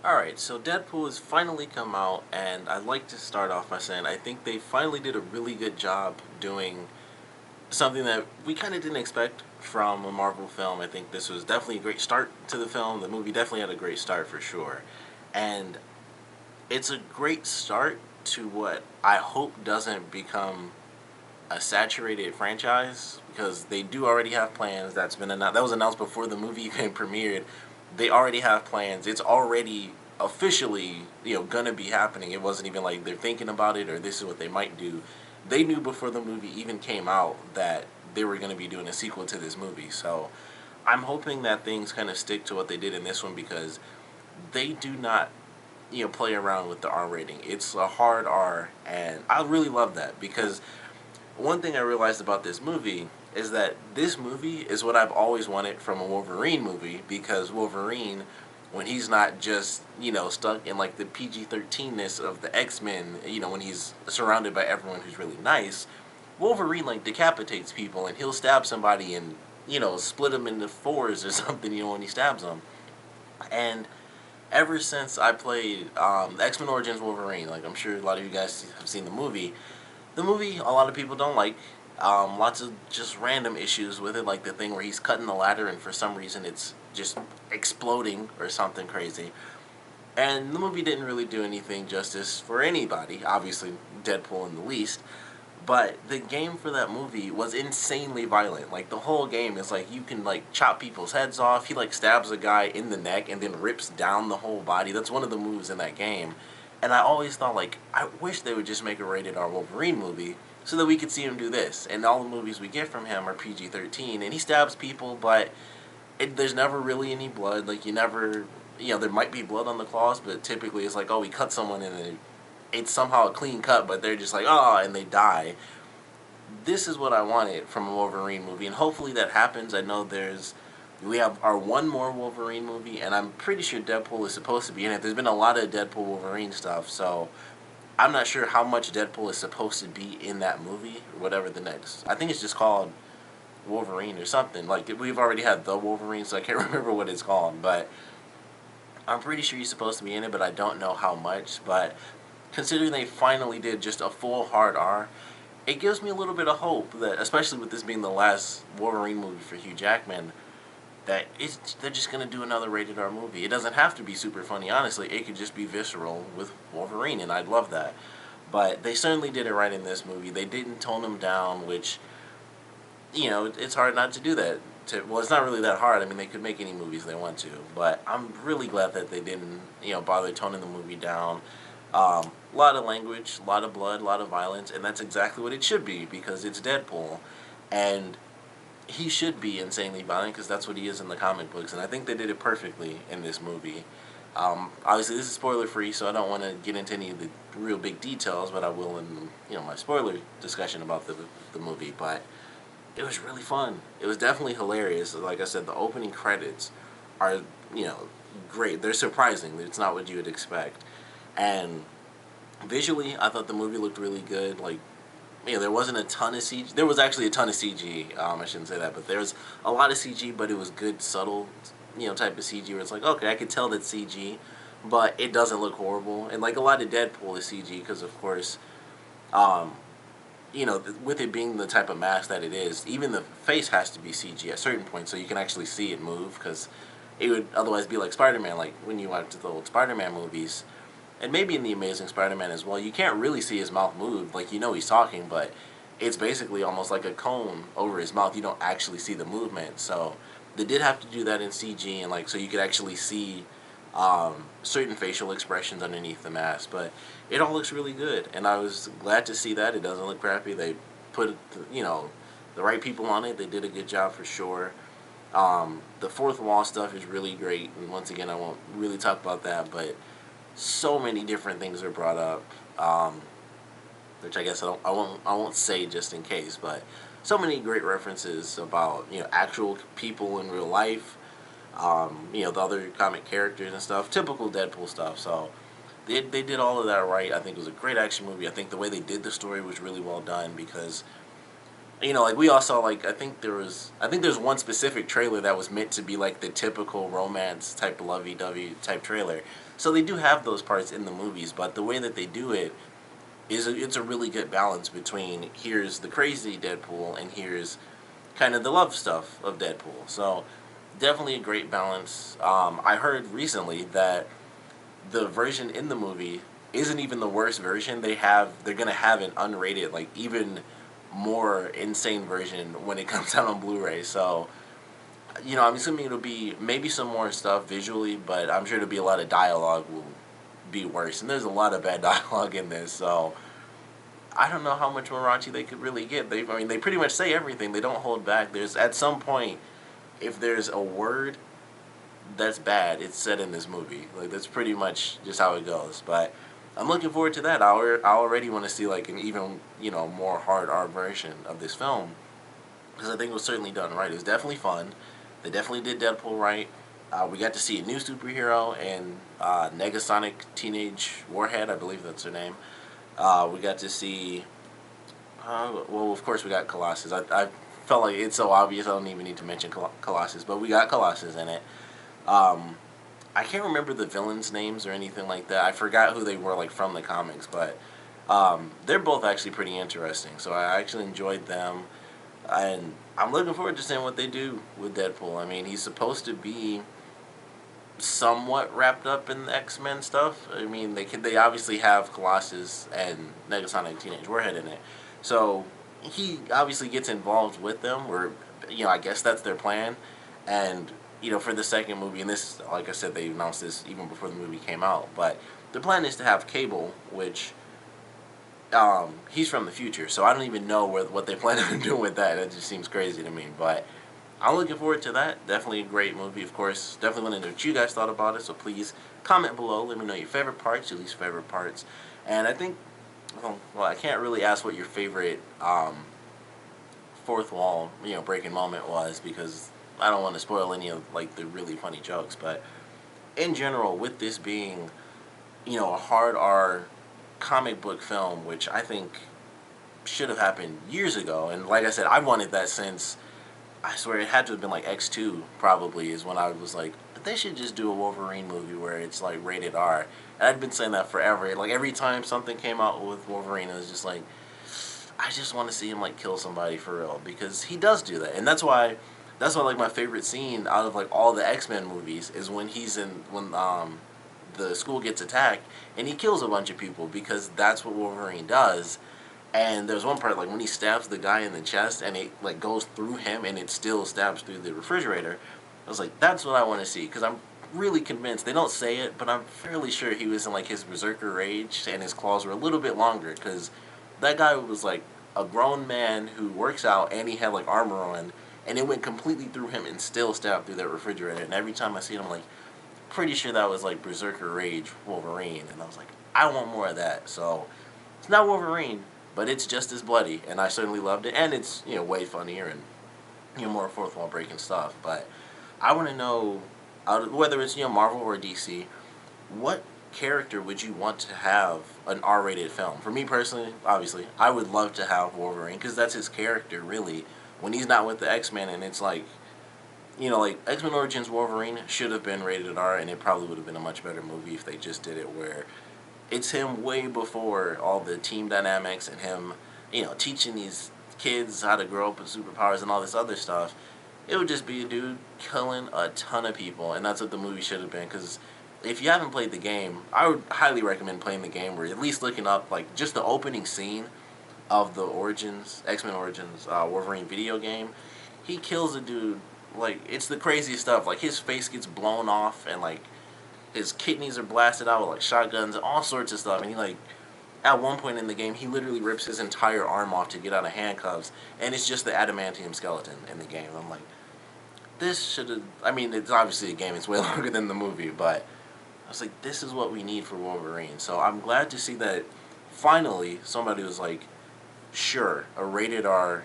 Alright, so Deadpool has finally come out, and I'd like to start off by saying I think they finally did a really good job doing something that we kind of didn't expect from a Marvel film. I think this was definitely a great start to the film. The movie definitely had a great start for sure. And it's a great start to what I hope doesn't become a saturated franchise, because they do already have plans. That was announced before the movie even premiered. They already have plans. It's already officially gonna be happening. It wasn't even like they're thinking about it or this is what they might do. They knew before the movie even came out that they were going to be doing a sequel to this movie. So I'm hoping that things kind of stick to what they did in this one, because they do not play around with the R rating. It's a hard R, and I really love that, because one thing I realized about this movie is that this movie is what I've always wanted from a Wolverine movie, because Wolverine, when he's not just, stuck in like the PG-13ness of the X-Men, when he's surrounded by everyone who's really nice, Wolverine like decapitates people, and he'll stab somebody and, split them into fours or something, when he stabs them. And ever since I played X-Men Origins Wolverine, like I'm sure a lot of you guys have seen the movie, a lot of people don't like. Lots of just random issues with it, like the thing where he's cutting the ladder and for some reason it's just exploding or something crazy. And the movie didn't really do anything justice for anybody, obviously Deadpool in the least. But the game for that movie was insanely violent. Like the whole game is like you can like chop people's heads off. He like stabs a guy in the neck and then rips down the whole body. That's one of the moves in that game. And I always thought, like, I wish they would just make a rated R Wolverine movie so that we could see him do this. And all the movies we get from him are PG-13, and he stabs people, but there's never really any blood. Like, you never, there might be blood on the claws, but typically it's like, oh, we cut someone and it's somehow a clean cut, but they're just like, oh, and they die. This is what I wanted from a Wolverine movie, and hopefully that happens. I know we have our one more Wolverine movie, and I'm pretty sure Deadpool is supposed to be in it. There's been a lot of Deadpool Wolverine stuff, so I'm not sure how much Deadpool is supposed to be in that movie, or whatever the next. I think it's just called Wolverine or something. Like, we've already had the Wolverine, so I can't remember what it's called, but I'm pretty sure he's supposed to be in it, but I don't know how much. But considering they finally did just a full hard R, it gives me a little bit of hope that, especially with this being the last Wolverine movie for Hugh Jackman, that they're just going to do another rated R movie. It doesn't have to be super funny, honestly. It could just be visceral with Wolverine, and I'd love that. But they certainly did it right in this movie. They didn't tone him down, which, it's hard not to do that. Well, it's not really that hard. I mean, they could make any movies they want to. But I'm really glad that they didn't, bother toning the movie down. A lot of language, a lot of blood, a lot of violence, and that's exactly what it should be, because it's Deadpool. And he should be insanely violent, because that's what he is in the comic books, and I think they did it perfectly in this movie. Obviously, this is spoiler free, so I don't want to get into any of the real big details, but I will in my spoiler discussion about the movie. But it was really fun. It was definitely hilarious. Like I said, the opening credits are great. They're surprising. It's not what you would expect, and visually, I thought the movie looked really good. Like, there wasn't a ton of CG. There was actually a ton of CG. I shouldn't say that, but there was a lot of CG, but it was good, subtle, type of CG where it's like, okay, I could tell that's CG, but it doesn't look horrible. And like a lot of Deadpool is CG because, of course, um, with it being the type of mask that it is, even the face has to be CG at certain points so you can actually see it move, because it would otherwise be like Spider-Man. Like when you watch the old Spider-Man movies, and maybe in the Amazing Spider-Man as well, you can't really see his mouth move. Like, he's talking, but it's basically almost like a cone over his mouth. You don't actually see the movement. So they did have to do that in CG, and like so you could actually see certain facial expressions underneath the mask. But it all looks really good, and I was glad to see that. It doesn't look crappy. They put the right people on it. They did a good job for sure. The fourth wall stuff is really great, and once again, I won't really talk about that, but so many different things are brought up, which I guess I won't say just in case, but so many great references about actual people in real life, the other comic characters and stuff, typical Deadpool stuff. So they did all of that right. I think it was a great action movie. I think the way they did the story was really well done, because Like we all saw, like I think there's one specific trailer that was meant to be like the typical romance type lovey-dovey type trailer. So they do have those parts in the movies, but the way that they do it it's a really good balance between here's the crazy Deadpool and here's kind of the love stuff of Deadpool. So definitely a great balance. I heard recently that the version in the movie isn't even the worst version. They're gonna have an unrated, like even more insane version when it comes out on Blu-ray. So I'm assuming it'll be maybe some more stuff visually, but I'm sure it'll be a lot of dialogue will be worse. And there's a lot of bad dialogue in this, so I don't know how much more raunchy they could really get. I mean, they pretty much say everything. They don't hold back. There's at some point, if there's a word that's bad, it's said in this movie. Like that's pretty much just how it goes. But I'm looking forward to that. I already want to see like an even more hard R version of this film because I think it was certainly done right. It was definitely fun. They definitely did Deadpool right. We got to see a new superhero and Negasonic Teenage Warhead, I believe that's her name. We got to see, well, of course we got Colossus. I felt like it's so obvious I don't even need to mention Colossus, but we got Colossus in it. Um, I can't remember the villains' names or anything like that. I forgot who they were like from the comics, but they're both actually pretty interesting. So I actually enjoyed them, and I'm looking forward to seeing what they do with Deadpool. I mean, he's supposed to be somewhat wrapped up in the X-Men stuff. I mean, they obviously have Colossus and Negasonic Teenage Warhead in it, so he obviously gets involved with them. Or I guess that's their plan, and for the second movie, and this, like I said, they announced this even before the movie came out. But the plan is to have Cable, which he's from the future, so I don't even know what they plan on doing with that. It just seems crazy to me, but I'm looking forward to that. Definitely a great movie, of course. Definitely want to know what you guys thought about it, so please comment below. Let me know your favorite parts, your least favorite parts. And I think, well, I can't really ask what your favorite fourth wall, breaking moment was because I don't want to spoil any of like the really funny jokes. But in general, with this being, a hard R comic book film, which I think should have happened years ago, and like I said, I wanted that since I swear it had to have been like X2 probably is when I was like, they should just do a Wolverine movie where it's like rated R. And I'd been saying that forever. Like every time something came out with Wolverine, it was just like, I just want to see him like kill somebody for real because he does do that. And that's why like my favorite scene out of like all the X-Men movies is when the school gets attacked and he kills a bunch of people because that's what Wolverine does. And there's one part like when he stabs the guy in the chest and it like goes through him and it still stabs through the refrigerator. I was like, that's what I want to see because I'm really convinced they don't say it, but I'm fairly sure he was in like his berserker rage and his claws were a little bit longer because that guy was like a grown man who works out and he had like armor on and it went completely through him and still stabbed through that refrigerator. And every time I see it, I'm like, pretty sure that was like berserker rage Wolverine, and I was like, I want more of that. So it's not Wolverine, but it's just as bloody, and I certainly loved it. And it's way funnier and more fourth wall breaking stuff. But I want to know, whether it's Marvel or DC, what character would you want to have an R-rated film? For me personally, obviously, I would love to have Wolverine because that's his character really. When he's not with the X-Men, and it's like like X-Men Origins Wolverine should have been rated R, and it probably would have been a much better movie if they just did it where it's him way before all the team dynamics and him, teaching these kids how to grow up with superpowers and all this other stuff. It would just be a dude killing a ton of people, and that's what the movie should have been. Because if you haven't played the game, I would highly recommend playing the game, or at least looking up like just the opening scene of the Origins X-Men Origins Wolverine video game. He kills a dude like it's the craziest stuff. Like his face gets blown off and like his kidneys are blasted out with like shotguns and all sorts of stuff. And he like at one point in the game he literally rips his entire arm off to get out of handcuffs, and it's just the adamantium skeleton in the game. I'm like, this should have. I mean, it's obviously a game. It's way longer than the movie, but I was like, this is what we need for Wolverine. So I'm glad to see that finally somebody was like, sure, a rated R,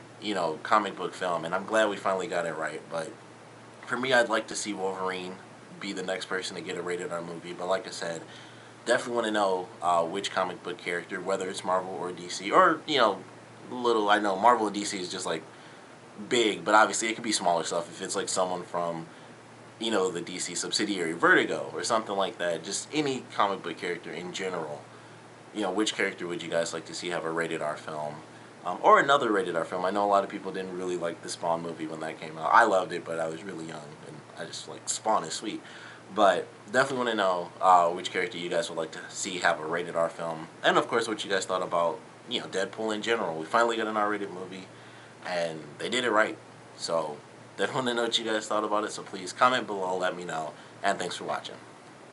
comic book film, and I'm glad we finally got it right. But for me, I'd like to see Wolverine be the next person to get a rated R movie. But like I said, definitely want to know which comic book character, whether it's Marvel or DC, or little. I know Marvel and DC is just like big, but obviously it could be smaller stuff if it's like someone from, the DC subsidiary Vertigo or something like that. Just any comic book character in general. Which character would you guys like to see have a rated R film? Or another rated R film. I know a lot of people didn't really like the Spawn movie when that came out. I loved it, but I was really young, and I just like Spawn is sweet. But definitely want to know which character you guys would like to see have a rated R film, and of course what you guys thought about Deadpool in general. We finally got an R-rated movie, and they did it right. So definitely want to know what you guys thought about it. So please comment below, let me know, and thanks for watching.